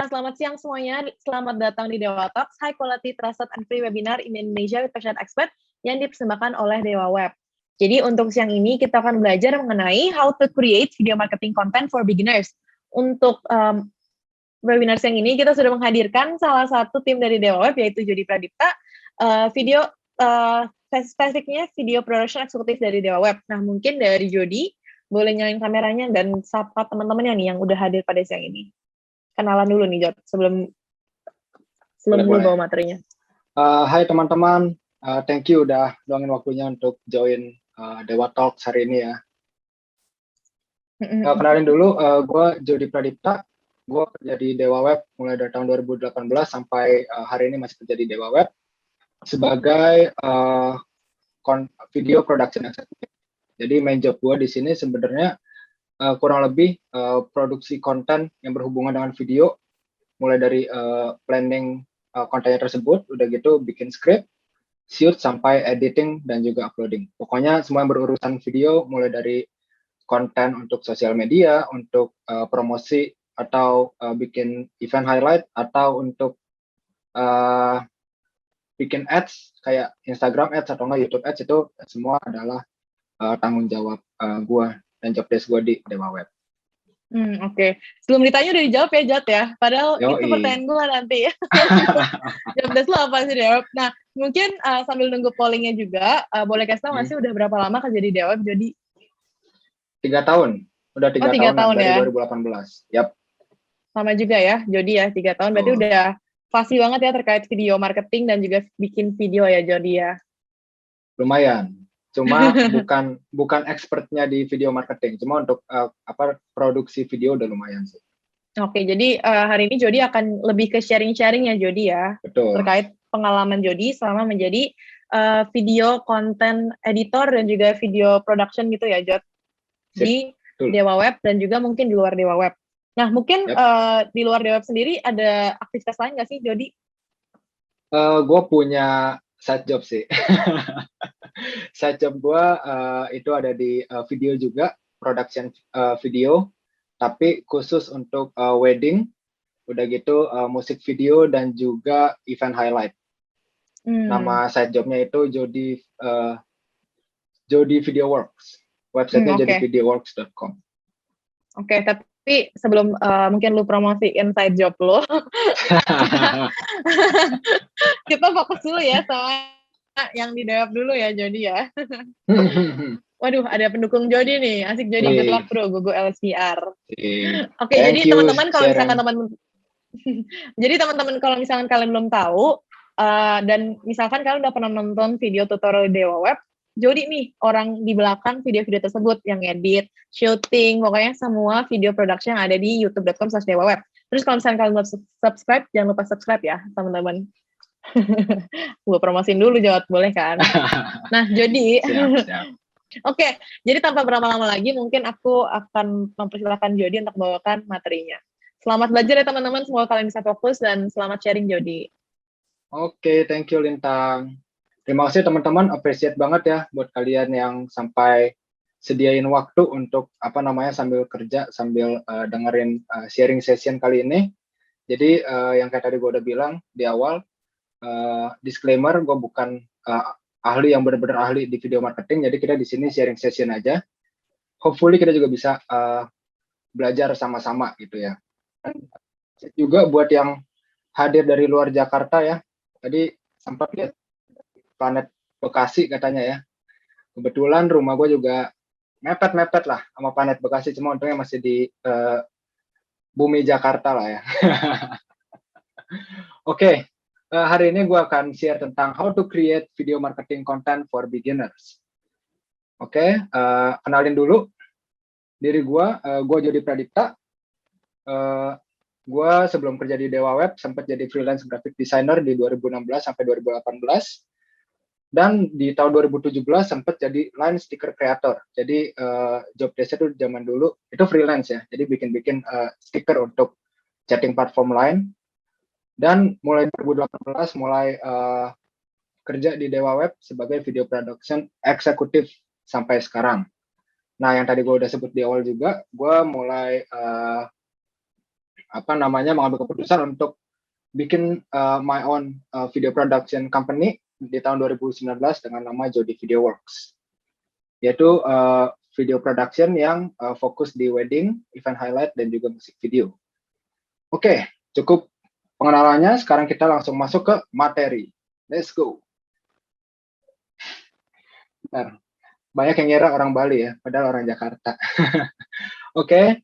selamat siang semuanya. Selamat datang di Dewa Talks, high quality, trusted, and free webinar in Indonesia with passionate expert yang dipersembahkan oleh Dewa Web. Jadi untuk siang ini kita akan belajar mengenai how to create video marketing content for beginners. Untuk webinar siang ini kita sudah menghadirkan salah satu tim dari Dewa Web, yaitu Jody Pradipta, spesifiknya video production eksekutif dari Dewa Web. Nah, mungkin dari Jody boleh nyalain kameranya dan sapa teman-temannya nih yang udah hadir pada siang ini. Kenalan dulu nih, Jod, sebelum dulu bawa materinya. Hai teman-teman, thank you udah luangin waktunya untuk join Dewa Talks hari ini ya. Kenalin dulu, gue Jody Pradipta, gue kerja di Dewa Web mulai dari tahun 2018 sampai hari ini masih kerja di Dewa Web sebagai video production executive. Jadi main job gue di sini sebenarnya kurang lebih produksi konten yang berhubungan dengan video, mulai dari planning kontennya tersebut, udah gitu bikin script, shoot, sampai editing dan juga uploading. Pokoknya semua yang berurusan video, mulai dari konten untuk sosial media, untuk promosi, atau bikin event highlight, atau untuk bikin ads, kayak Instagram ads atau enggak YouTube ads, itu semua adalah tanggung jawab gue dan job desk gue di Dewa Web. Oke. Sebelum ditanya udah dijawab ya, Jod ya. Padahal itu pertanyaan gue nanti ya. Job desk lo apa sih, Dewa Web? Nah, mungkin sambil nunggu pollingnya juga, boleh kasih tau nggak sih udah berapa lama kerja di Dewa Web, Jody? 3 tahun. Udah 3 tahun dari ya? 2018. Yap. Sama juga ya, Jody ya, 3 tahun. Berarti udah fasih banget ya terkait video marketing dan juga bikin video ya, Jody ya? Lumayan. Cuma bukan expertnya di video marketing, cuma untuk produksi video udah lumayan sih. Oke, jadi hari ini Jody akan lebih ke sharing-sharing ya, Jody ya. Betul. Terkait pengalaman Jody selama menjadi video content editor dan juga video production gitu ya, Jod. Di Dewa Web dan juga mungkin di luar Dewa Web. Nah, mungkin di luar Dewa Web sendiri ada aktivitas lain nggak sih, Jody? Gue punya side job sih. Side job gue itu ada di video juga, production video, tapi khusus untuk wedding, udah gitu musik video dan juga event highlight. Nama side jobnya itu Jody Video Works. Websitenya jodyvideoworks.com. Oke, tapi sebelum mungkin lu promosiin side job lo, kita fokus dulu ya sama yang di Dewa dulu ya, Jody ya. Waduh, ada pendukung Jody nih. Asik, Jody. Good luck bro, Google LSPR. Oke, jadi teman-teman kalau misalkan kalau misalkan kalian belum tahu, dan misalkan kalian udah pernah nonton video tutorial Dewa Web, Jody nih orang di belakang video-video tersebut yang edit, shooting, pokoknya semua video production yang ada di youtube.com/dewaweb. Terus kalau misalkan kalian belum subscribe, jangan lupa subscribe ya, teman-teman. Gue promosiin dulu, Jod, boleh kan? Nah, Jody. Siap. Oke, jadi tanpa berlama-lama lagi, mungkin aku akan mempersilahkan Jody untuk membawakan materinya. Selamat belajar ya teman-teman, semoga kalian bisa fokus dan selamat sharing, Jody. Oke, thank you Lintang. Terima kasih teman-teman, appreciate banget ya buat kalian yang sampai sediain waktu untuk sambil kerja, sambil dengerin sharing session kali ini. Jadi yang kayak tadi gue udah bilang di awal, disclaimer, gue bukan ahli yang benar-benar ahli di video marketing, jadi kita di sini sharing session aja. Hopefully kita juga bisa belajar sama-sama gitu ya. Juga buat yang hadir dari luar Jakarta ya, tadi sempat lihat planet Bekasi katanya ya. Kebetulan rumah gue juga mepet-mepet lah sama planet Bekasi, cuma untungnya masih di bumi Jakarta lah ya. Oke. Hari ini gue akan share tentang how to create video marketing content for beginners. Oke, kenalin dulu diri gue Jody Pradipta. Gue sebelum kerja di Dewa Web sempat jadi freelance graphic designer di 2016 sampai 2018. Dan di tahun 2017 sempat jadi line sticker creator. Jadi job desk itu zaman dulu itu freelance ya. Jadi bikin-bikin stiker untuk chatting platform lain. Dan mulai 2018 mulai kerja di Dewa Web sebagai video production eksekutif sampai sekarang. Nah, yang tadi gue udah sebut di awal juga, gue mulai mengambil keputusan untuk bikin my own video production company di tahun 2019 dengan nama Jody Video Works, yaitu video production yang fokus di wedding, event highlight, dan juga musik video. Oke, cukup pengenalannya. Sekarang kita langsung masuk ke materi. Let's go. Bentar. Banyak yang ngira orang Bali ya, padahal orang Jakarta. Oke,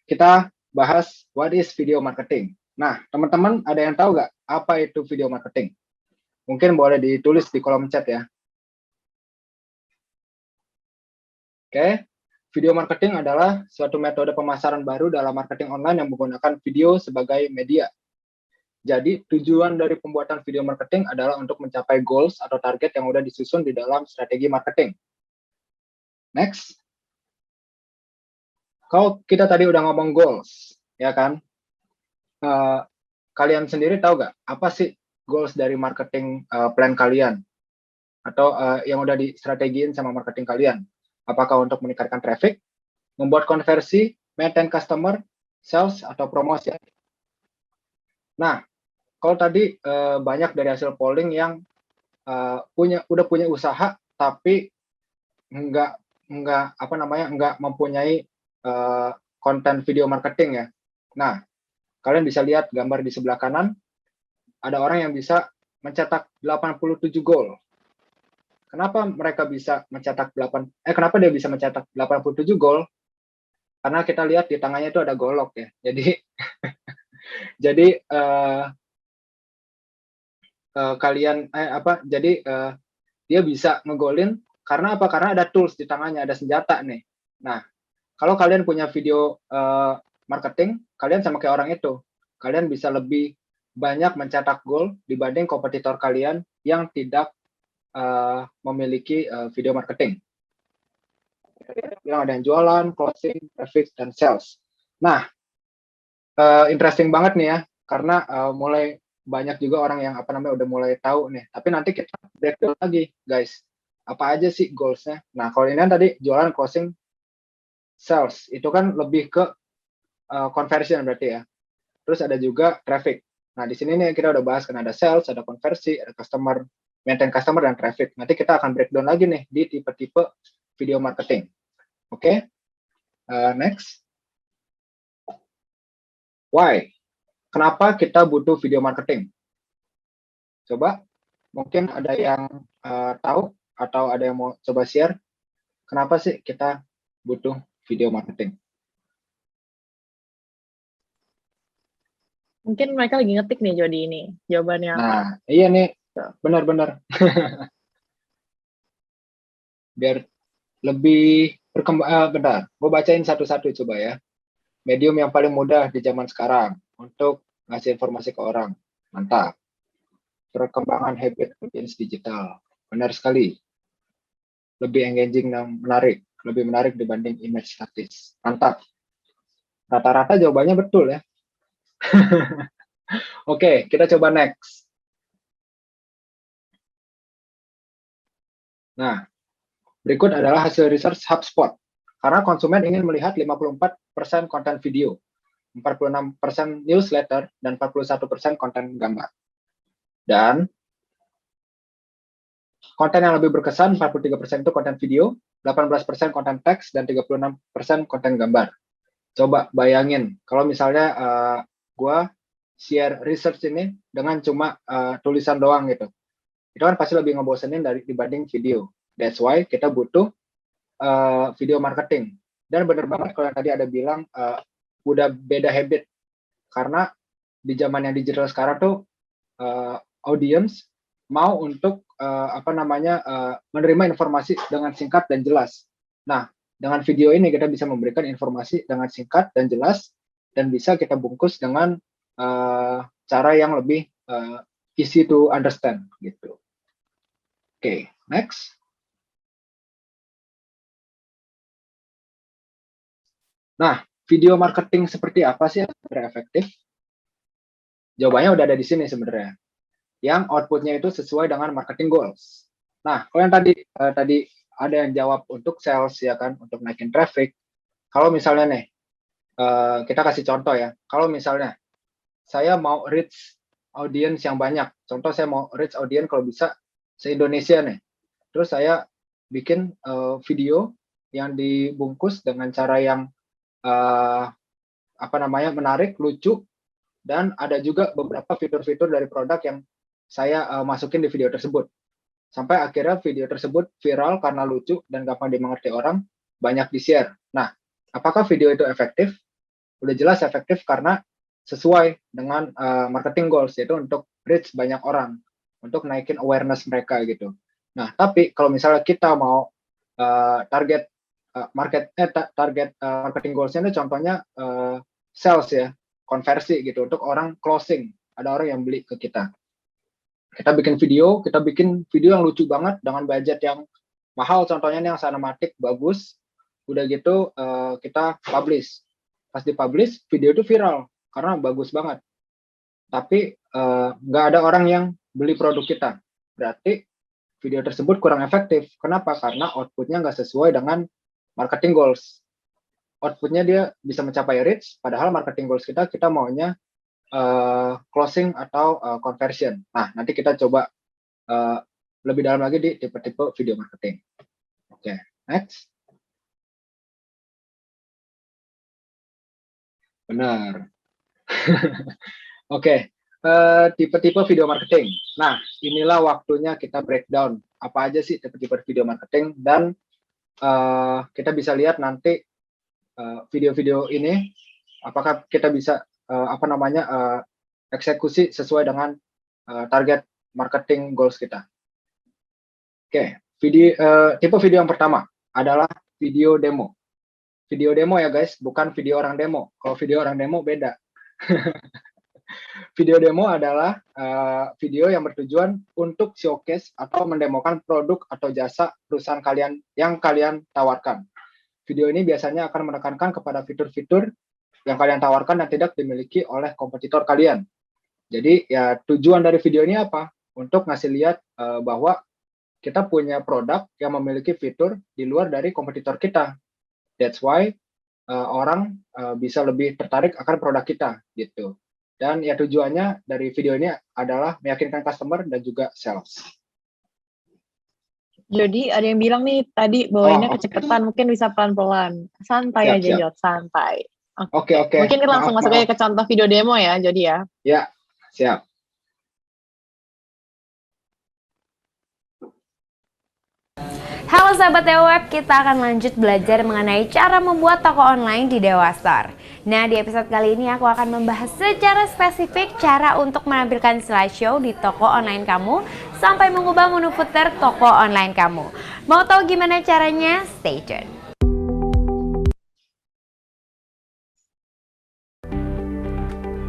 kita bahas what is video marketing. Nah, teman-teman ada yang tahu nggak apa itu video marketing? Mungkin boleh ditulis di kolom chat ya. Oke, video marketing adalah suatu metode pemasaran baru dalam marketing online yang menggunakan video sebagai media. Jadi, tujuan dari pembuatan video marketing adalah untuk mencapai goals atau target yang udah disusun di dalam strategi marketing. Next. Kalau kita tadi udah ngomong goals, ya kan? Kalian sendiri tahu nggak apa sih goals dari marketing plan kalian? Atau yang udah distrategiin sama marketing kalian? Apakah untuk meningkatkan traffic, membuat konversi, maintain customer, sales, atau promosi? Nah, kalau tadi banyak dari hasil polling yang udah punya usaha tapi nggak mempunyai konten video marketing ya. Nah, kalian bisa lihat gambar di sebelah kanan, ada orang yang bisa mencetak 87 gol. Kenapa mereka bisa mencetak kenapa dia bisa mencetak 87 gol? Karena kita lihat di tangannya itu ada golok ya. Jadi dia bisa ngegolin karena apa? Karena ada tools di tangannya, ada senjata nih. Nah, kalau kalian punya video marketing, kalian sama kayak orang itu. Kalian bisa lebih banyak mencetak gol dibanding kompetitor kalian yang tidak memiliki video marketing. Yang ada yang jualan, closing, traffic, dan sales. Nah, interesting banget nih ya, karena mulai banyak juga orang yang udah mulai tahu nih. Tapi nanti kita breakdown lagi, guys. Apa aja sih goals-nya? Nah, kalau ini tadi jualan, closing, sales, itu kan lebih ke conversion berarti ya. Terus ada juga traffic. Nah, di sini nih kita udah bahas kan ada sales, ada konversi, ada customer, maintain customer, dan traffic. Nanti kita akan breakdown lagi nih di tipe-tipe video marketing. Oke? Next. Why? Kenapa kita butuh video marketing? Coba, mungkin ada yang tahu atau ada yang mau coba share. Kenapa sih kita butuh video marketing? Mungkin mereka lagi ngetik nih Jody ini jawabannya apa? Nah, iya nih, benar-benar. Biar lebih berkembang. Bentar, gue bacain satu-satu coba ya. Medium yang paling mudah di zaman sekarang untuk ngasih informasi ke orang. Mantap. Perkembangan habit audience digital. Benar sekali. Lebih engaging dan menarik. Lebih menarik dibanding image statis. Mantap. Rata-rata jawabannya betul ya. Oke, kita coba next. Nah, berikut adalah hasil research HubSpot. Karena konsumen ingin melihat 54% konten video, 46% newsletter, dan 41% konten gambar. Dan konten yang lebih berkesan, 43% itu konten video, 18% konten teks, dan 36% konten gambar. Coba bayangin, kalau misalnya gue share research ini dengan cuma tulisan doang gitu. Itu kan pasti lebih ngebosenin dibanding video. That's why kita butuh video marketing. Dan bener banget kalau yang tadi ada bilang udah beda habit. Karena di zaman yang digital sekarang tuh audience mau untuk menerima informasi dengan singkat dan jelas. Nah, dengan video ini kita bisa memberikan informasi dengan singkat dan jelas dan bisa kita bungkus dengan cara yang lebih easy to understand gitu. Oke, next. Nah, video marketing seperti apa sih yang efektif? Jawabannya udah ada di sini sebenarnya. Yang outputnya itu sesuai dengan marketing goals. Nah, kalau yang tadi ada yang jawab untuk sales ya kan, untuk naikin traffic. Kalau misalnya nih, kita kasih contoh ya. Kalau misalnya saya mau reach audience yang banyak, contoh saya mau reach audience kalau bisa se-Indonesia nih. Terus saya bikin video yang dibungkus dengan cara yang menarik, lucu, dan ada juga beberapa fitur-fitur dari produk yang saya masukin di video tersebut. Sampai akhirnya video tersebut viral karena lucu dan gampang dimengerti orang, banyak di-share. Nah, apakah video itu efektif? Udah jelas efektif karena sesuai dengan marketing goals, yaitu untuk reach banyak orang, untuk naikin awareness mereka gitu. Nah, tapi kalau misalnya kita mau target marketing goals-nya itu contohnya sales ya, konversi gitu, untuk orang closing, ada orang yang beli ke kita. Kita bikin video yang lucu banget dengan budget yang mahal, contohnya ini yang sinematik bagus. Udah gitu kita publish. Pas dipublish, video itu viral karena bagus banget. Tapi nggak ada orang yang beli produk kita. Berarti video tersebut kurang efektif. Kenapa? Karena outputnya nggak sesuai dengan marketing goals. Outputnya dia bisa mencapai reach, padahal marketing goals kita maunya closing atau conversion. Nah, nanti kita coba lebih dalam lagi di tipe-tipe video marketing. Oke, next. Benar. Oke, tipe-tipe video marketing. Nah, inilah waktunya kita breakdown apa aja sih tipe-tipe video marketing, dan kita bisa lihat nanti video-video ini apakah kita bisa eksekusi sesuai dengan target marketing goals kita. Oke, tipe video yang pertama adalah video demo. Video demo ya guys, bukan video orang demo. Kalau video orang demo beda. Video demo adalah video yang bertujuan untuk showcase atau mendemokan produk atau jasa perusahaan kalian yang kalian tawarkan. Video ini biasanya akan menekankan kepada fitur-fitur yang kalian tawarkan dan tidak dimiliki oleh kompetitor kalian. Jadi ya tujuan dari video ini apa? Untuk ngasih lihat bahwa kita punya produk yang memiliki fitur di luar dari kompetitor kita. That's why orang bisa lebih tertarik akan produk kita gitu. Dan ya tujuannya dari video ini adalah meyakinkan customer dan juga sales. Jadi ada yang bilang nih tadi bawainnya kecepatan, mungkin bisa pelan-pelan. Santai aja, Jod, santai. Oke. Mungkin kita langsung masuk aja ke contoh video demo ya, Jody ya. Ya, siap. Halo sahabat DewaWeb, kita akan lanjut belajar mengenai cara membuat toko online di Dewa Store. Nah, di episode kali ini aku akan membahas secara spesifik cara untuk menampilkan slideshow di toko online kamu sampai mengubah menu footer toko online kamu. Mau tahu gimana caranya? Stay tune.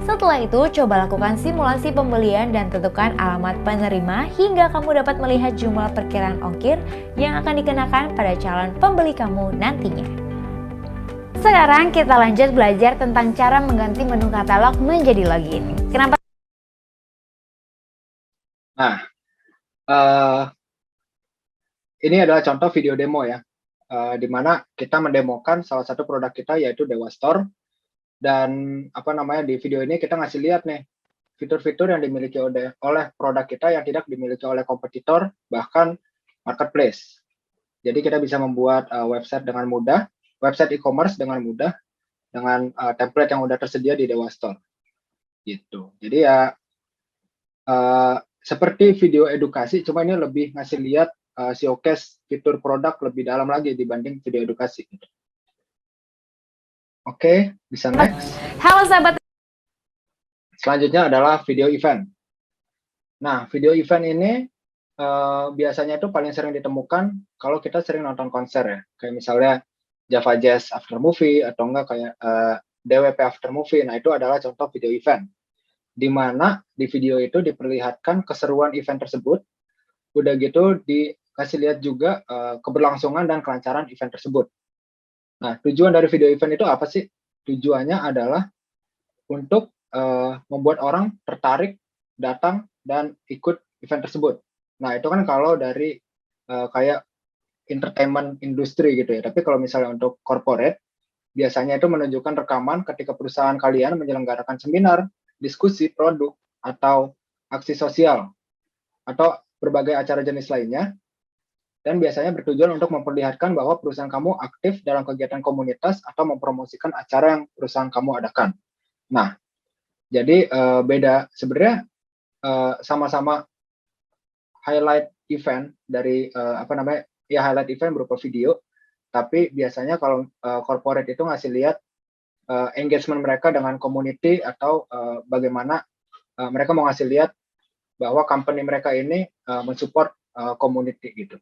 Setelah itu, coba lakukan simulasi pembelian dan tentukan alamat penerima hingga kamu dapat melihat jumlah perkiraan ongkir yang akan dikenakan pada calon pembeli kamu nantinya. Sekarang kita lanjut belajar tentang cara mengganti menu katalog menjadi login. Kenapa? Nah, ini adalah contoh video demo ya, di mana kita mendemokan salah satu produk kita yaitu Dewa Store. Dan di video ini kita ngasih lihat nih fitur-fitur yang dimiliki oleh produk kita yang tidak dimiliki oleh kompetitor, bahkan marketplace. Jadi kita bisa membuat website dengan mudah, website e-commerce dengan mudah, dengan template yang udah tersedia di Dewa Store. Gitu. Jadi ya seperti video edukasi, cuma ini lebih ngasih lihat showcase fitur produk lebih dalam lagi dibanding video edukasi. Gitu. Oke, bisa next. Halo sahabat. Selanjutnya adalah video event. Nah, video event ini biasanya itu paling sering ditemukan kalau kita sering nonton konser ya. Kayak misalnya Java Jazz After Movie atau enggak kayak DWP After Movie. Nah, itu adalah contoh video event. Di mana di video itu diperlihatkan keseruan event tersebut. Udah gitu dikasih lihat juga keberlangsungan dan kelancaran event tersebut. Nah, tujuan dari video event itu apa sih? Tujuannya adalah untuk membuat orang tertarik, datang, dan ikut event tersebut. Nah, itu kan kalau dari kayak entertainment industry gitu ya. Tapi kalau misalnya untuk corporate, biasanya itu menunjukkan rekaman ketika perusahaan kalian menyelenggarakan seminar, diskusi, produk, atau aksi sosial, atau berbagai acara jenis lainnya, dan biasanya bertujuan untuk memperlihatkan bahwa perusahaan kamu aktif dalam kegiatan komunitas atau mempromosikan acara yang perusahaan kamu adakan. Nah, jadi beda sebenarnya, sama-sama highlight event dari highlight event berupa video, tapi biasanya kalau corporate itu ngasih lihat engagement mereka dengan community atau bagaimana mereka mau ngasih lihat bahwa company mereka ini mensupport community gitu.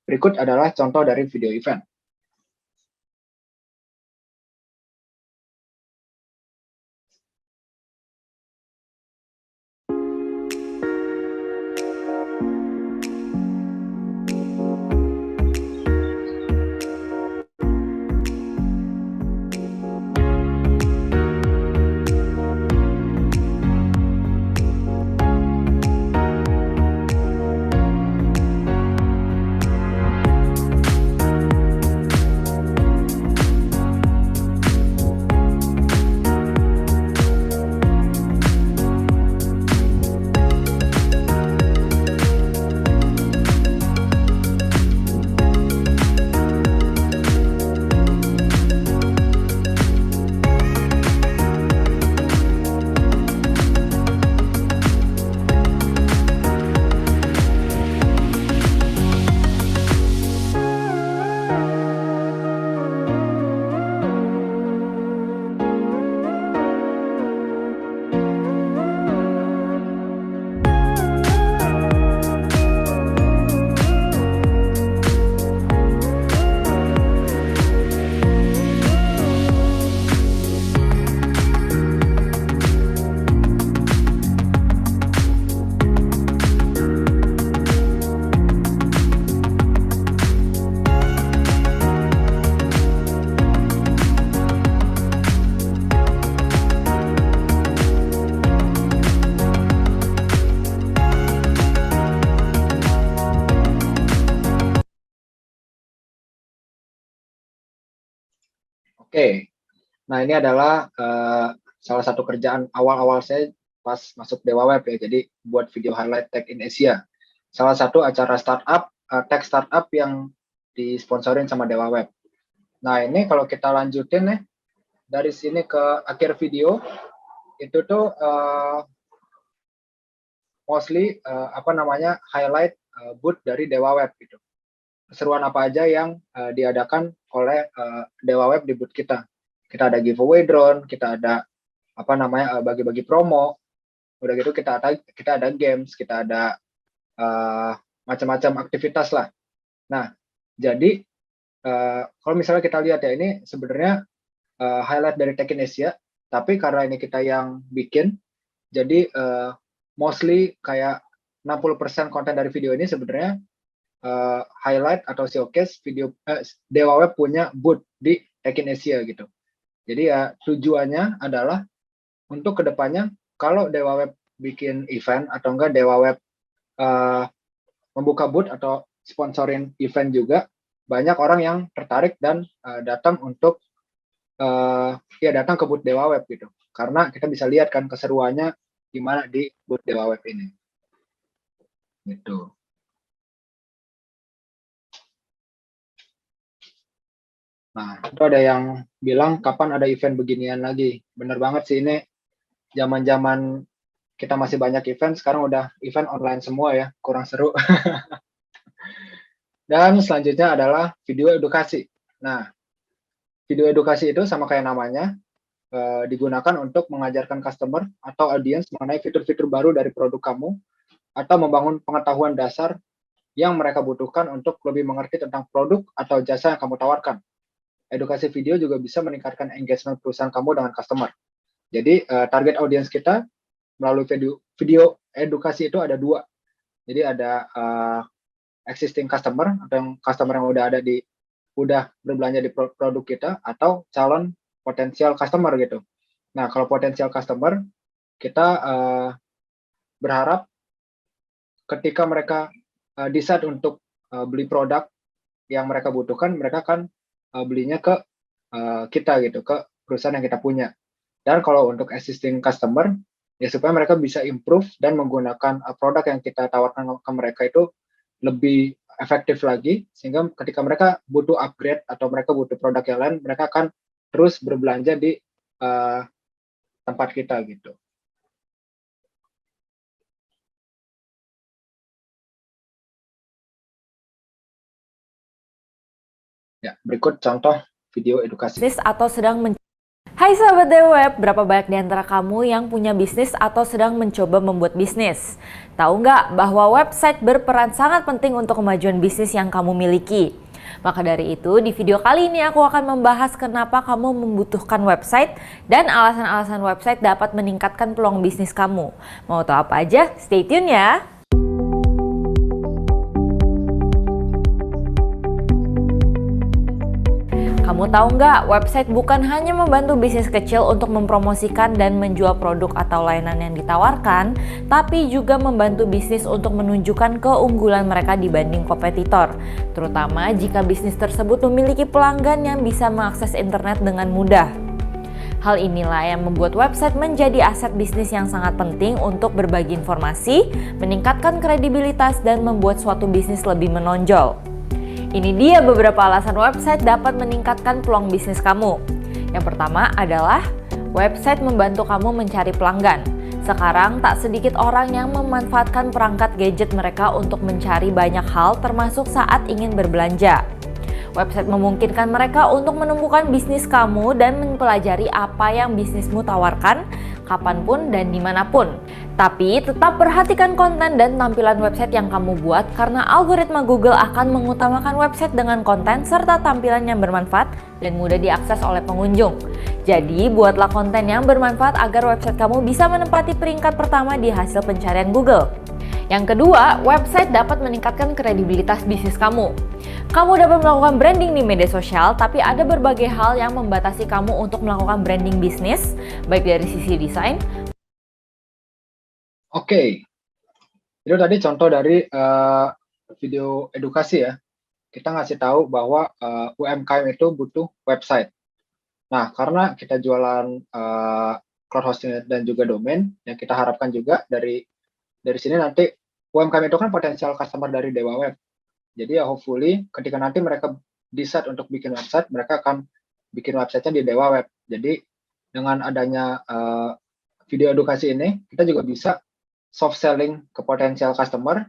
Berikut adalah contoh dari video event. Oke, nah ini adalah salah satu kerjaan awal-awal saya pas masuk Dewa Web ya, jadi buat video highlight Tech in Asia. Salah satu acara startup, tech startup yang disponsorin sama Dewa Web. Nah ini kalau kita lanjutin nih, dari sini ke akhir video, itu tuh mostly highlight booth dari Dewa Web gitu. Keseruan apa aja yang diadakan oleh Dewa Web di booth kita. Kita ada giveaway drone, kita ada bagi-bagi promo. Udah gitu kita ada games, kita ada macam-macam aktivitas lah. Nah, jadi kalau misalnya kita lihat ya, ini sebenarnya highlight dari Tech in Asia, tapi karena ini kita yang bikin, jadi mostly kayak 60% konten dari video ini sebenarnya highlight atau showcase video Dewa Web punya booth di Tech in Asia gitu. Jadi ya tujuannya adalah untuk kedepannya kalau Dewa Web bikin event atau enggak Dewa Web membuka booth atau sponsorin event juga, banyak orang yang tertarik dan datang untuk datang ke booth Dewa Web gitu. Karena kita bisa lihat kan keseruannya gimana di booth Dewa Web ini. Gitu. Nah, itu ada yang bilang kapan ada event beginian lagi. Bener banget sih, ini zaman-zaman kita masih banyak event, sekarang udah event online semua ya, kurang seru. Dan selanjutnya adalah video edukasi. Nah, video edukasi itu sama kayak namanya, digunakan untuk mengajarkan customer atau audiens mengenai fitur-fitur baru dari produk kamu, atau membangun pengetahuan dasar yang mereka butuhkan untuk lebih mengerti tentang produk atau jasa yang kamu tawarkan. Edukasi video juga bisa meningkatkan engagement perusahaan kamu dengan customer. Jadi target audiens kita melalui video edukasi itu ada dua. Jadi ada existing customer atau yang customer yang udah berbelanja di produk kita, atau calon potensial customer gitu. Nah kalau potensial customer, kita berharap ketika mereka decide untuk beli produk yang mereka butuhkan, mereka akan belinya ke kita gitu, ke perusahaan yang kita punya. Dan kalau untuk existing customer, ya supaya mereka bisa improve dan menggunakan produk yang kita tawarkan ke mereka itu lebih efektif lagi, sehingga ketika mereka butuh upgrade atau mereka butuh produk yang lain, mereka akan terus berbelanja di tempat kita gitu. Ya, berikut contoh video edukasi. Bisnis atau sedang Hai sahabat DWeb, berapa banyak di antara kamu yang punya bisnis atau sedang mencoba membuat bisnis? Tahu nggak bahwa website berperan sangat penting untuk kemajuan bisnis yang kamu miliki? Maka dari itu, di video kali ini aku akan membahas kenapa kamu membutuhkan website dan alasan-alasan website dapat meningkatkan peluang bisnis kamu. Mau tahu apa aja? Stay tune ya! Kamu tahu nggak, website bukan hanya membantu bisnis kecil untuk mempromosikan dan menjual produk atau layanan yang ditawarkan, tapi juga membantu bisnis untuk menunjukkan keunggulan mereka dibanding kompetitor, terutama jika bisnis tersebut memiliki pelanggan yang bisa mengakses internet dengan mudah. Hal inilah yang membuat website menjadi aset bisnis yang sangat penting untuk berbagi informasi, meningkatkan kredibilitas, dan membuat suatu bisnis lebih menonjol. Ini dia beberapa alasan website dapat meningkatkan peluang bisnis kamu. Yang pertama adalah website membantu kamu mencari pelanggan. Sekarang tak sedikit orang yang memanfaatkan perangkat gadget mereka untuk mencari banyak hal termasuk saat ingin berbelanja. Website memungkinkan mereka untuk menemukan bisnis kamu dan mempelajari apa yang bisnismu tawarkan, kapanpun dan dimanapun. Tapi tetap perhatikan konten dan tampilan website yang kamu buat karena algoritma Google akan mengutamakan website dengan konten serta tampilan yang bermanfaat dan mudah diakses oleh pengunjung. Jadi buatlah konten yang bermanfaat agar website kamu bisa menempati peringkat pertama di hasil pencarian Google. Yang kedua, website dapat meningkatkan kredibilitas bisnis kamu. Kamu dapat melakukan branding di media sosial, tapi ada berbagai hal yang membatasi kamu untuk melakukan branding bisnis, baik dari sisi desain. Oke, itu tadi contoh dari video edukasi ya. Kita ngasih tahu bahwa UMKM itu butuh website. Nah, karena kita jualan cloud hosting dan juga domain, yang kita harapkan juga dari sini nanti UMKM itu kan potensial customer dari Dewa Web. Jadi ya hopefully ketika nanti mereka decide untuk bikin website, mereka akan bikin websitenya di Dewa Web. Jadi dengan adanya video edukasi ini, kita juga bisa soft selling ke potensial customer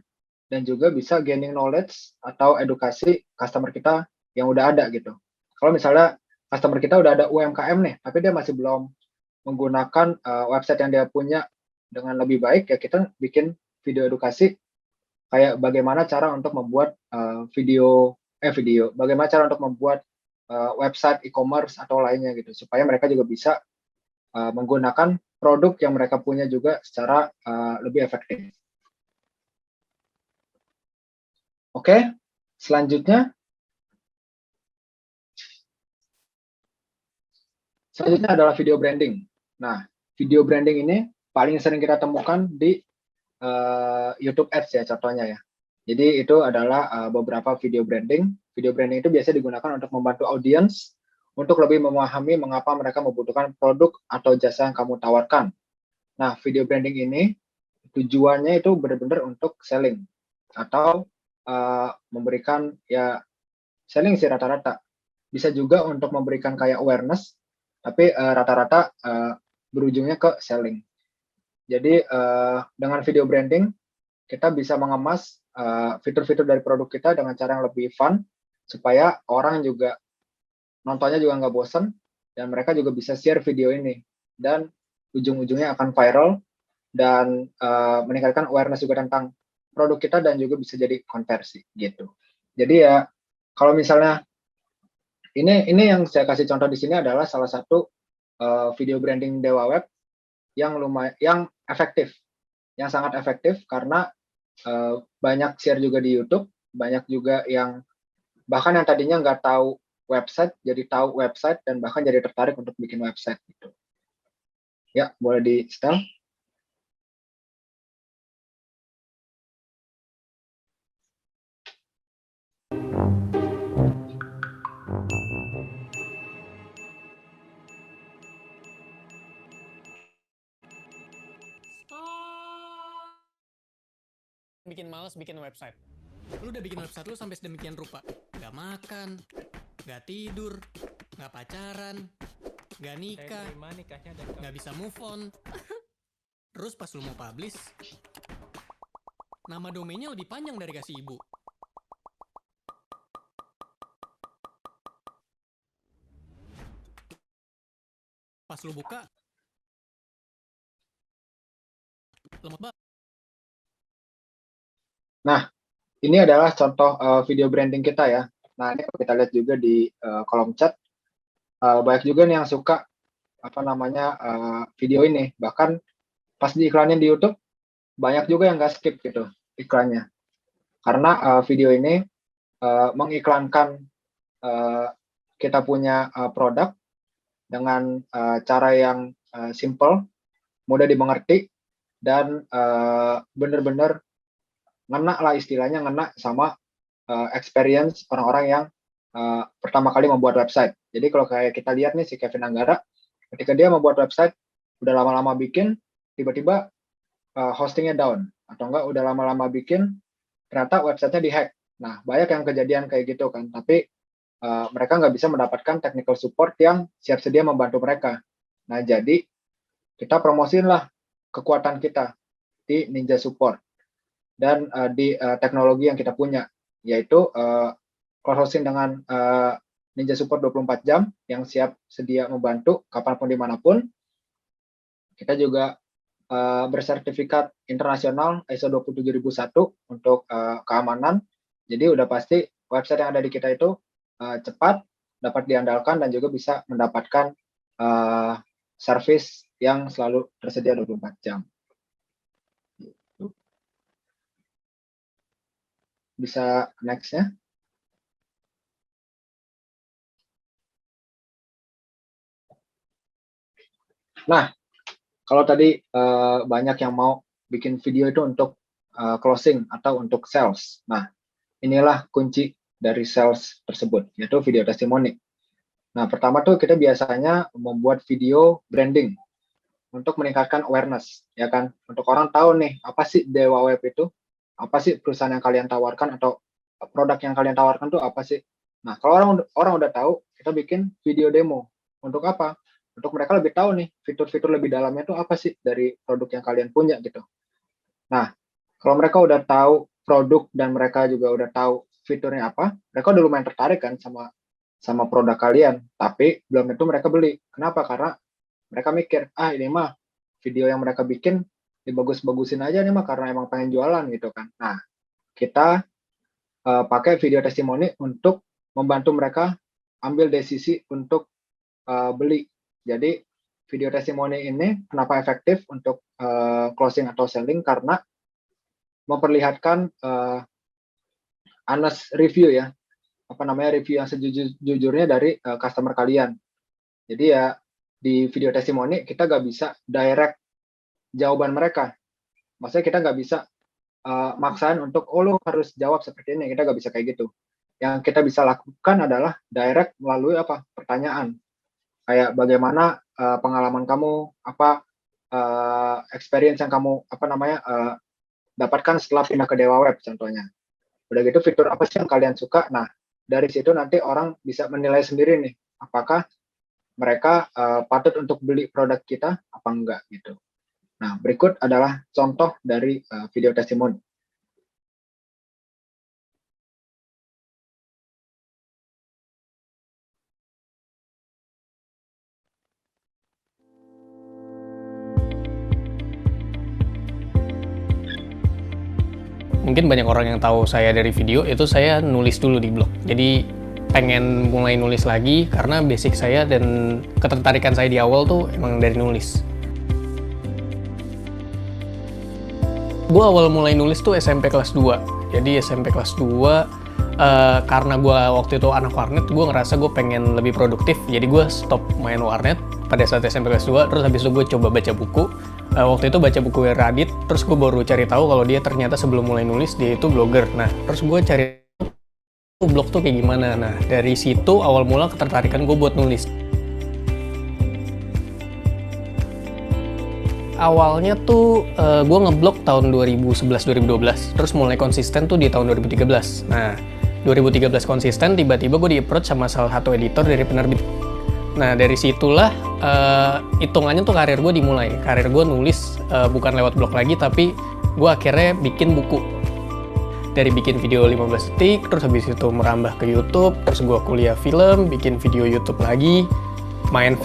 dan juga bisa gaining knowledge atau edukasi customer kita yang udah ada gitu. Kalau misalnya customer kita udah ada UMKM nih, tapi dia masih belum menggunakan website yang dia punya dengan lebih baik, ya kita bikin video edukasi kayak bagaimana cara untuk membuat bagaimana cara untuk membuat website e-commerce atau lainnya gitu, supaya mereka juga bisa menggunakan produk yang mereka punya juga secara lebih efektif. Oke, selanjutnya adalah video branding. Nah, video branding ini paling sering kita temukan di YouTube Ads ya contohnya ya. Jadi itu adalah beberapa video branding. Video branding itu biasanya digunakan untuk membantu audiens untuk lebih memahami mengapa mereka membutuhkan produk atau jasa yang kamu tawarkan. Nah, video branding ini tujuannya itu benar-benar untuk selling atau memberikan ya selling sih rata-rata. Bisa juga untuk memberikan kayak awareness, tapi rata-rata berujungnya ke selling. Jadi dengan video branding kita bisa mengemas fitur-fitur dari produk kita dengan cara yang lebih fun supaya orang juga nontonnya juga nggak bosen dan mereka juga bisa share video ini dan ujung-ujungnya akan viral dan meningkatkan awareness juga tentang produk kita dan juga bisa jadi konversi gitu. Jadi ya kalau misalnya ini yang saya kasih contoh di sini adalah salah satu video branding Dewa Web yang efektif, yang sangat efektif karena banyak share juga di YouTube, banyak juga yang bahkan yang tadinya nggak tahu website jadi tahu website dan bahkan jadi tertarik untuk bikin website gitu. Ya, boleh di setel. bikin males bikin website. Lu udah bikin website lu sampai sedemikian rupa. Gak makan, gak tidur, gak pacaran, gak nikah, gak bisa move on. Terus pas lu mau publish, nama domainnya lebih panjang dari kasih ibu. Pas lu buka, lemot banget. Nah, ini adalah contoh video branding kita ya. Nah, ini kalau kita lihat juga di kolom chat, banyak juga nih yang suka video ini. Bahkan pas diiklanin di YouTube, banyak juga yang nggak skip gitu iklannya. Karena video ini mengiklankan kita punya produk dengan cara yang simple, mudah dimengerti, dan benar-benar ngena lah istilahnya, ngena sama experience orang-orang yang pertama kali membuat website. Jadi kalau kayak kita lihat nih si Kevin Anggara, ketika dia membuat website, udah lama-lama bikin, tiba-tiba hostingnya down. Atau enggak udah lama-lama bikin, ternyata websitenya dihack. Nah, banyak yang kejadian kayak gitu kan. Tapi mereka nggak bisa mendapatkan technical support yang siap sedia membantu mereka. Nah, jadi kita promosiin lah kekuatan kita di Ninja Support. Dan di teknologi yang kita punya, yaitu cloud hosting dengan Ninja Support 24 jam yang siap sedia membantu kapanpun dimanapun. Kita juga bersertifikat internasional ISO 27001 untuk keamanan. Jadi udah pasti website yang ada di kita itu cepat, dapat diandalkan, dan juga bisa mendapatkan service yang selalu tersedia 24 jam. Bisa next-nya. Nah, kalau tadi banyak yang mau bikin video itu untuk closing atau untuk sales. Nah, inilah kunci dari sales tersebut, yaitu video testimoni. Nah, pertama tuh kita biasanya membuat video branding untuk meningkatkan awareness, ya kan? Untuk orang tahu nih, apa sih Dewa Web itu? Apa sih perusahaan yang kalian tawarkan atau produk yang kalian tawarkan tuh apa sih? Nah, kalau orang udah tahu, kita bikin video demo. Untuk apa? Untuk mereka lebih tahu nih, fitur-fitur lebih dalamnya tuh apa sih dari produk yang kalian punya gitu. Nah, kalau mereka udah tahu produk dan mereka juga udah tahu fiturnya apa, mereka udah lumayan tertarik kan sama produk kalian. Tapi belum tentu mereka beli. Kenapa? Karena mereka mikir, ini mah video yang mereka bikin dibagus-bagusin aja nih mah karena emang pengen jualan gitu kan. Nah, kita pakai video testimoni untuk membantu mereka ambil desisi untuk beli. Jadi video testimoni ini kenapa efektif untuk closing atau selling? Karena memperlihatkan honest review ya, review yang sejujurnya dari customer kalian. Jadi ya di video testimoni kita nggak bisa direct jawaban mereka. Maksudnya kita nggak bisa maksain untuk, lu harus jawab seperti ini. Kita nggak bisa kayak gitu. Yang kita bisa lakukan adalah direct melalui pertanyaan. Kayak bagaimana pengalaman kamu, experience yang kamu dapatkan setelah pindah ke Dewa Web contohnya. Udah gitu fitur apa sih yang kalian suka? Nah, dari situ nanti orang bisa menilai sendiri nih, apakah mereka patut untuk beli produk kita apa enggak gitu. Nah, berikut adalah contoh dari video testimoni. Mungkin banyak orang yang tahu saya dari video, itu saya nulis dulu di blog. Jadi pengen mulai nulis lagi karena basic saya dan ketertarikan saya di awal tuh emang dari nulis. Gue awal mulai nulis tuh SMP kelas 2. Jadi SMP kelas 2, karena gue waktu itu anak warnet, gue ngerasa gue pengen lebih produktif. Jadi gue stop main warnet pada saat SMP kelas 2, terus habis itu gue coba baca buku. Waktu itu baca buku Radit, terus gue baru cari tahu kalau dia ternyata sebelum mulai nulis, dia itu blogger. Nah, terus gue cari blog tuh kayak gimana. Nah, dari situ awal mula ketertarikan gue buat nulis. awalnya tuh gue ngeblog tahun 2011-2012, terus mulai konsisten tuh di tahun 2013. Nah, 2013 konsisten, tiba-tiba gue di-approach sama salah satu editor dari penerbit. Nah, dari situlah hitungannya tuh karir gue dimulai. Karir gue nulis bukan lewat blog lagi, tapi gue akhirnya bikin buku. Dari bikin video 15 detik, terus habis itu merambah ke YouTube, terus gue kuliah film, bikin video YouTube lagi,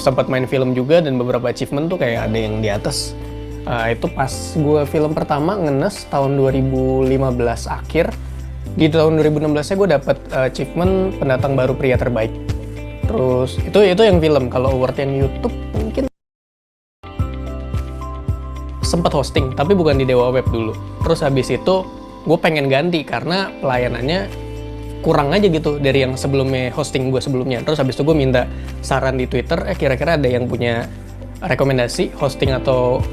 sempat main film juga, dan beberapa achievement tuh kayak ada yang di atas. Itu pas gue film pertama ngenes tahun 2015 akhir. Di tahun 2016 gue dapet achievement pendatang baru pria terbaik. Terus itu yang film. Kalau award yang YouTube mungkin sempat hosting, tapi bukan di Dewa Web dulu. Terus habis itu gue pengen ganti karena pelayanannya kurang aja gitu dari yang sebelumnya, hosting gue sebelumnya. Terus habis itu gue minta saran di Twitter, kira-kira ada yang punya rekomendasi hosting atau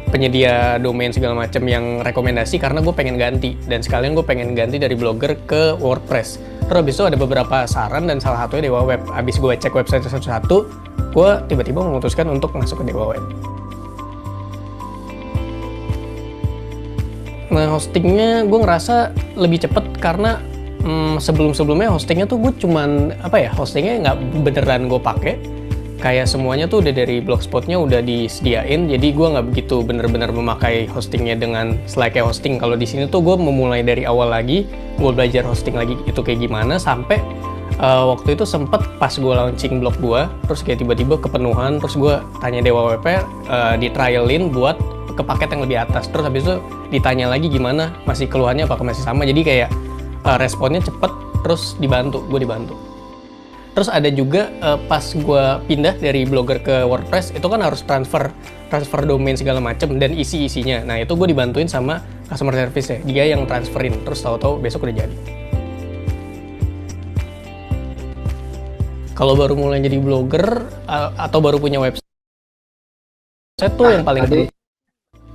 penyedia domain segala macam yang rekomendasi, karena gue pengen ganti. Dan sekalian gue pengen ganti dari Blogger ke WordPress. Terus habis itu ada beberapa saran dan salah satunya Dewa Web. Habis gue cek website satu-satu, gue tiba-tiba memutuskan untuk masuk ke Dewa Web. Nah, hostingnya gue ngerasa lebih cepet karena sebelum-sebelumnya hostingnya tuh gue cuman hostingnya nggak beneran gue pakai, kayak semuanya tuh udah dari Blogspotnya udah disediain, jadi gue nggak begitu bener-bener memakai hostingnya dengan selayaknya hosting. Kalau di sini tuh gue memulai dari awal lagi, gue belajar hosting lagi itu kayak gimana, sampai waktu itu sempet pas gue launching blog gue, terus kayak tiba-tiba kepenuhan, terus gue tanya Dewa WP, di trialin buat ke paket yang lebih atas. Terus habis itu ditanya lagi gimana, masih keluhannya apakah masih sama. Jadi kayak responnya cepet, terus gue dibantu. Terus ada juga pas gue pindah dari Blogger ke WordPress, itu kan harus transfer domain segala macem dan isi-isinya. Nah, itu gue dibantuin sama customer service ya, dia yang transferin. Terus tahu-tahu besok udah jadi. Kalau baru mulai jadi blogger atau baru punya website tuh yang paling penting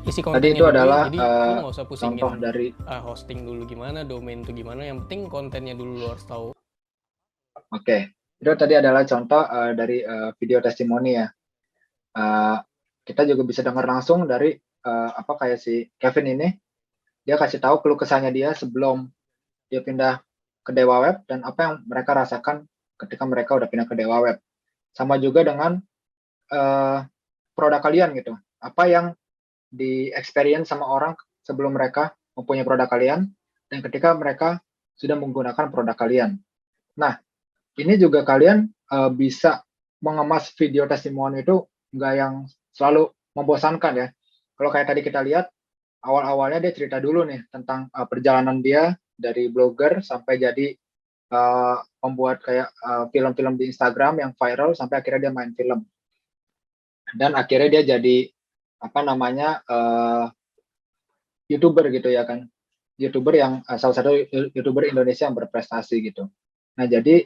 isi kontennya. Tadi itu adalah jadi lu nggak usah pusingin contoh dari hosting dulu gimana, domain itu gimana, yang penting kontennya dulu lu harus tahu. Oke, itu tadi adalah contoh dari video testimoni ya. Kita juga bisa dengar langsung dari kayak si Kevin ini, dia kasih tahu keluh kesahnya dia sebelum dia pindah ke Dewa Web dan apa yang mereka rasakan ketika mereka udah pindah ke Dewa Web. Sama juga dengan produk kalian gitu. Apa yang di experience sama orang sebelum mereka mempunyai produk kalian dan ketika mereka sudah menggunakan produk kalian. Nah, ini juga kalian bisa mengemas video testimoni itu nggak yang selalu membosankan ya. Kalau kayak tadi kita lihat, awal-awalnya dia cerita dulu nih tentang perjalanan dia dari blogger sampai jadi membuat kayak film-film di Instagram yang viral sampai akhirnya dia main film. Dan akhirnya dia jadi YouTuber gitu ya kan. YouTuber yang salah satu YouTuber Indonesia yang berprestasi gitu. Nah, jadi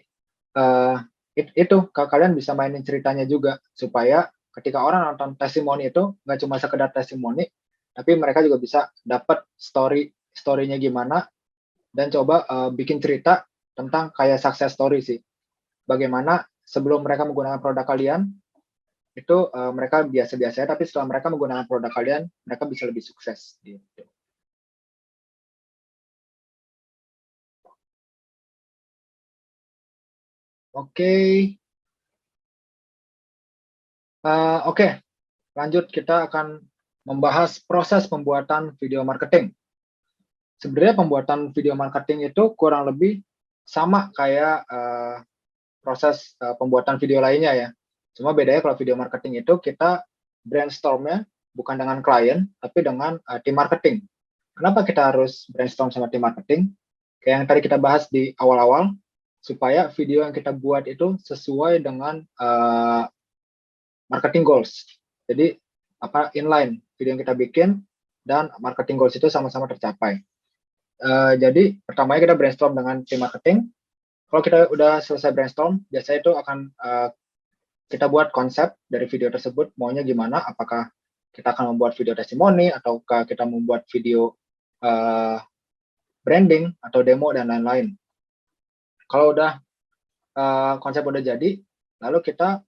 itu kalian bisa mainin ceritanya juga supaya ketika orang nonton testimoni itu nggak cuma sekedar testimoni, tapi mereka juga bisa dapat story-nya gimana dan coba bikin cerita tentang kayak success story sih. Bagaimana sebelum mereka menggunakan produk kalian itu mereka biasa-biasa, tapi setelah mereka menggunakan produk kalian, mereka bisa lebih sukses gitu. Oke, lanjut kita akan membahas proses pembuatan video marketing. Sebenarnya pembuatan video marketing itu kurang lebih sama kayak proses pembuatan video lainnya ya. Cuma bedanya kalau video marketing itu kita brainstormnya bukan dengan klien, tapi dengan tim marketing. Kenapa kita harus brainstorm sama tim marketing? Kayak yang tadi kita bahas di awal-awal, supaya video yang kita buat itu sesuai dengan marketing goals. Jadi inline video yang kita bikin dan marketing goals itu sama-sama tercapai. Jadi pertamanya kita brainstorm dengan tim marketing. Kalau kita udah selesai brainstorm, biasanya itu akan kita buat konsep dari video tersebut, maunya gimana, apakah kita akan membuat video testimoni, ataukah kita membuat video branding, atau demo, dan lain-lain. Kalau udah konsep udah jadi, lalu kita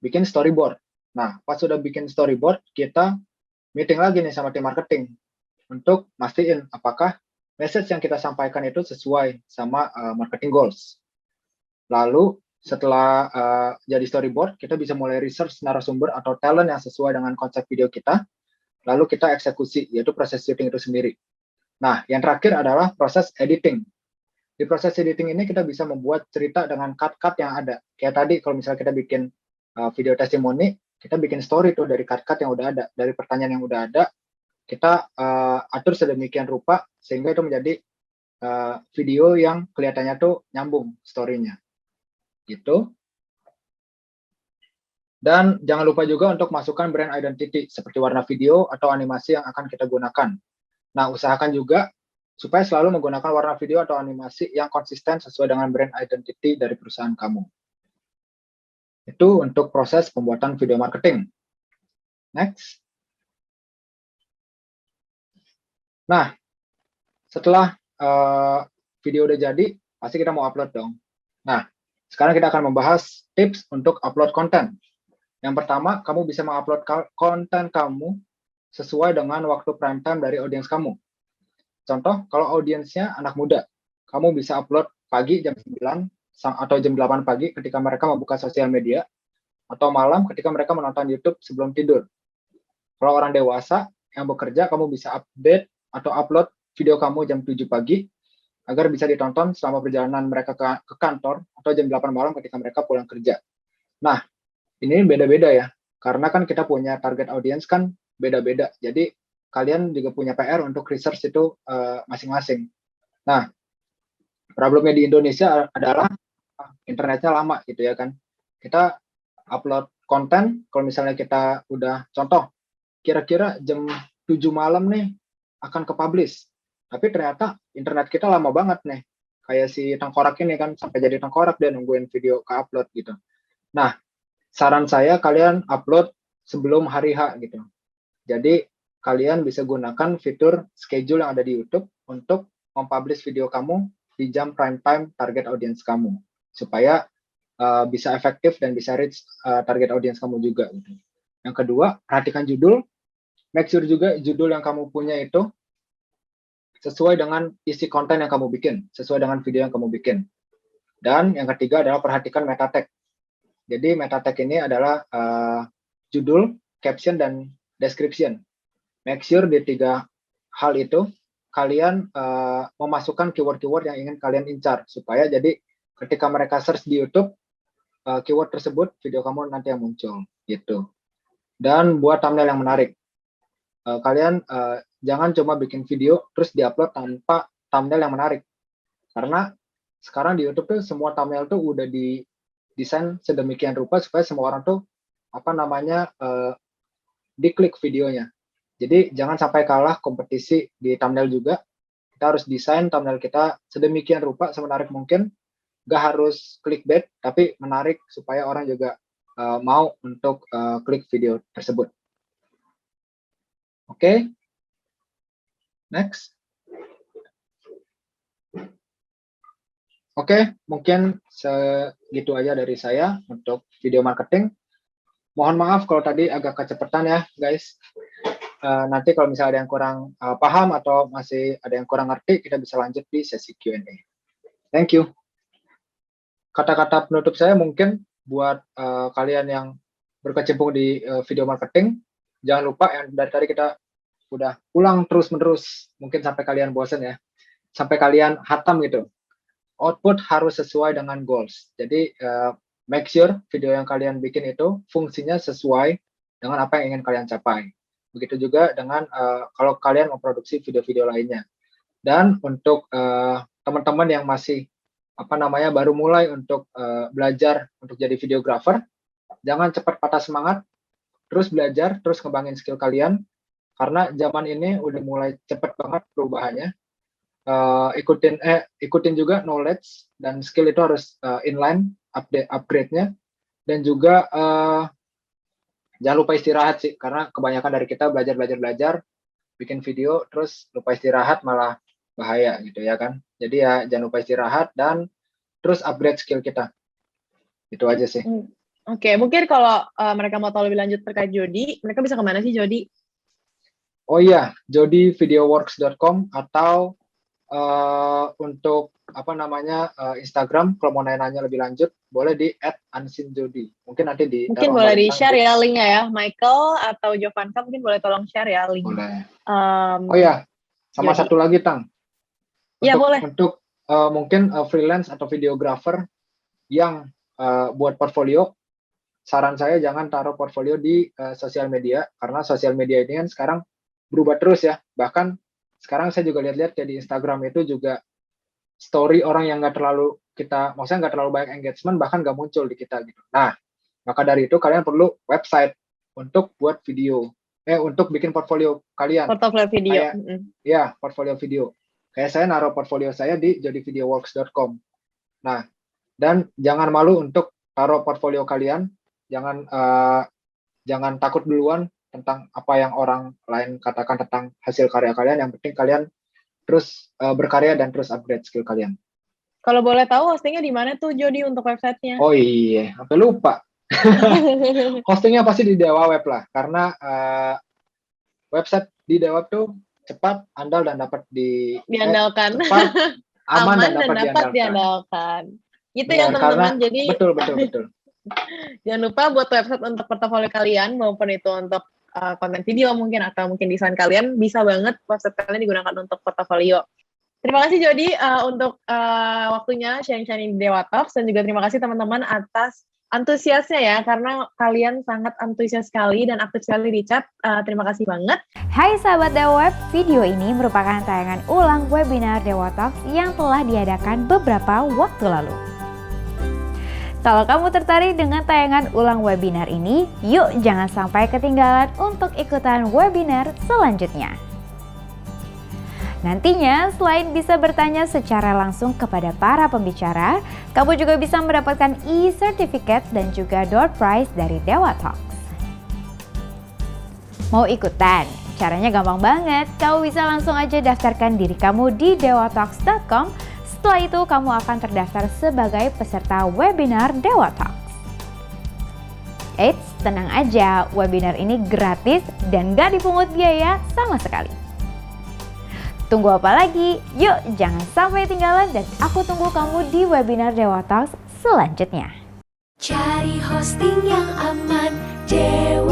bikin storyboard. Nah, pas sudah bikin storyboard, kita meeting lagi nih sama tim marketing untuk mastiin apakah message yang kita sampaikan itu sesuai sama marketing goals. Lalu setelah jadi storyboard, kita bisa mulai research narasumber atau talent yang sesuai dengan konsep video kita, lalu kita eksekusi, yaitu proses syuting itu sendiri. Nah, yang terakhir adalah proses editing. Di proses editing ini kita bisa membuat cerita dengan cut-cut yang ada. Kayak tadi kalau misalnya kita bikin video testimoni, kita bikin story tuh dari cut-cut yang udah ada, dari pertanyaan yang udah ada, kita atur sedemikian rupa sehingga itu menjadi video yang kelihatannya tuh nyambung story-nya. Gitu. Dan jangan lupa juga untuk masukkan brand identity seperti warna video atau animasi yang akan kita gunakan. Nah, usahakan juga supaya selalu menggunakan warna video atau animasi yang konsisten sesuai dengan brand identity dari perusahaan kamu. Itu untuk proses pembuatan video marketing. Next. Nah, setelah video udah jadi, pasti kita mau upload dong. Nah, sekarang kita akan membahas tips untuk upload konten. Yang pertama, kamu bisa mengupload konten kamu sesuai dengan waktu prime time dari audiens kamu. Contoh, kalau audiensnya anak muda, kamu bisa upload pagi jam 9 atau jam 8 pagi ketika mereka membuka sosial media, atau malam ketika mereka menonton YouTube sebelum tidur. Kalau orang dewasa yang bekerja, kamu bisa update atau upload video kamu jam 7 pagi, agar bisa ditonton selama perjalanan mereka ke kantor, atau jam 8 malam ketika mereka pulang kerja. Nah, ini beda-beda ya, karena kan kita punya target audience kan beda-beda. Jadi, kalian juga punya PR untuk research itu masing-masing. Nah, problemnya di Indonesia adalah internetnya lama gitu ya kan. Kita upload konten, kalau misalnya kita udah contoh, kira-kira jam 7 malam nih akan ke-publish. Tapi ternyata internet kita lama banget nih. Kayak si tengkorak ini kan, sampai jadi tengkorak dia nungguin video ke-upload gitu. Nah, saran saya kalian upload sebelum hari H gitu. Jadi, kalian bisa gunakan fitur schedule yang ada di YouTube untuk mempublish video kamu di jam prime time target audience kamu, supaya bisa efektif dan bisa reach target audience kamu juga. Gitu. Yang kedua, perhatikan judul. Make sure juga judul yang kamu punya itu sesuai dengan isi konten yang kamu bikin, sesuai dengan video yang kamu bikin. Dan yang ketiga adalah perhatikan meta tag. Jadi meta tag ini adalah judul, caption, dan description. Make sure di 3 hal itu kalian memasukkan keyword-keyword yang ingin kalian incar, supaya jadi ketika mereka search di YouTube, keyword tersebut video kamu nanti yang muncul gitu. Dan buat thumbnail yang menarik. Kalian jangan cuma bikin video terus diupload tanpa thumbnail yang menarik, karena sekarang di YouTube tuh semua thumbnail tuh udah didesain sedemikian rupa supaya semua orang tuh diklik videonya. Jadi jangan sampai kalah kompetisi di thumbnail juga. Kita harus desain thumbnail kita sedemikian rupa, semenarik mungkin. Gak harus clickbait, tapi menarik supaya orang juga mau untuk klik video tersebut. Oke. Next. Oke, mungkin segitu aja dari saya untuk video marketing. Mohon maaf kalau tadi agak kecepatan ya, guys. Nanti kalau misalnya ada yang kurang paham atau masih ada yang kurang ngerti, kita bisa lanjut di sesi Q&A. Thank you. Kata-kata penutup saya mungkin buat kalian yang berkecimpung di video marketing, jangan lupa yang dari tadi kita udah ulang terus-menerus, mungkin sampai kalian bosan ya, sampai kalian hatam gitu. Output harus sesuai dengan goals. Jadi make sure video yang kalian bikin itu fungsinya sesuai dengan apa yang ingin kalian capai. Begitu juga dengan kalau kalian memproduksi video-video lainnya. Dan untuk teman-teman yang masih baru mulai untuk belajar untuk jadi videographer, jangan cepat patah semangat, terus belajar, terus ngembangin skill kalian, karena zaman ini udah mulai cepat banget perubahannya. Ikutin juga knowledge dan skill itu harus inline, upgrade-nya, dan juga jangan lupa istirahat sih, karena kebanyakan dari kita belajar, bikin video, terus lupa istirahat malah bahaya gitu ya kan. Jadi ya jangan lupa istirahat dan terus upgrade skill kita. Itu aja sih. Oke, mungkin kalau mereka mau tahu lebih lanjut terkait Jody, mereka bisa kemana sih Jody? Oh iya, jodyvideoworks.com atau untuk Instagram kalau mau nanya lebih lanjut boleh di @unseenjody. Mungkin nanti Mungkin ditaruh sama boleh Lintang di-share ya linknya ya, Michael atau Jovanka mungkin boleh tolong share ya link. boleh. Oh Jody. ya, sama satu lagi Tang. Ya boleh. Untuk mungkin freelance atau videographer yang buat portfolio, saran saya jangan taruh portfolio di sosial media karena sosial media ini kan sekarang berubah terus ya. Bahkan sekarang saya juga lihat-lihat ya di Instagram itu juga story orang yang maksudnya nggak terlalu banyak engagement bahkan nggak muncul di kita gitu. Nah, maka dari itu kalian perlu website untuk buat video, untuk bikin portfolio kalian. Portfolio video. Ya, portfolio video. Kayak saya naruh portfolio saya di jodyvideoworks.com. Nah, dan jangan malu untuk taruh portfolio kalian. Jangan takut duluan tentang apa yang orang lain katakan tentang hasil karya kalian. Yang penting kalian terus berkarya dan terus upgrade skill kalian. Kalau boleh tahu hostingnya di mana tuh Jody untuk websitenya? Oh iya, sampai lupa. Hostingnya pasti di Dewa Web lah, karena website di Dewa Web tuh cepat, andal dan dapat diandalkan. Cepat, aman dan dapat diandalkan. Itu ya teman-teman. Jadi betul. Jangan lupa buat website untuk portofolio kalian maupun itu untuk konten video mungkin atau mungkin desain kalian, bisa banget website kalian digunakan untuk portofolio. Terima kasih Jody untuk waktunya sharing-sharing di Dewa Talks, dan juga terima kasih teman-teman atas antusiasnya ya, karena kalian sangat antusias sekali dan aktif sekali di chat. Terima kasih banget. Hai sahabat Dewa Web, video ini merupakan tayangan ulang webinar Dewa Talks yang telah diadakan beberapa waktu lalu. Kalau kamu tertarik dengan tayangan ulang webinar ini, yuk jangan sampai ketinggalan untuk ikutan webinar selanjutnya. Nantinya, selain bisa bertanya secara langsung kepada para pembicara, kamu juga bisa mendapatkan e-certificate dan juga door prize dari Dewa Talks. Mau ikutan? Caranya gampang banget. Kamu bisa langsung aja daftarkan diri kamu di dewatalks.com. Setelah itu, kamu akan terdaftar sebagai peserta webinar Dewa Talks. Eits, tenang aja, webinar ini gratis dan gak dipungut biaya sama sekali. Tunggu apa lagi? Yuk, jangan sampai ketinggalan dan aku tunggu kamu di webinar Dewa Talks selanjutnya. Cari hosting yang aman, Dewa.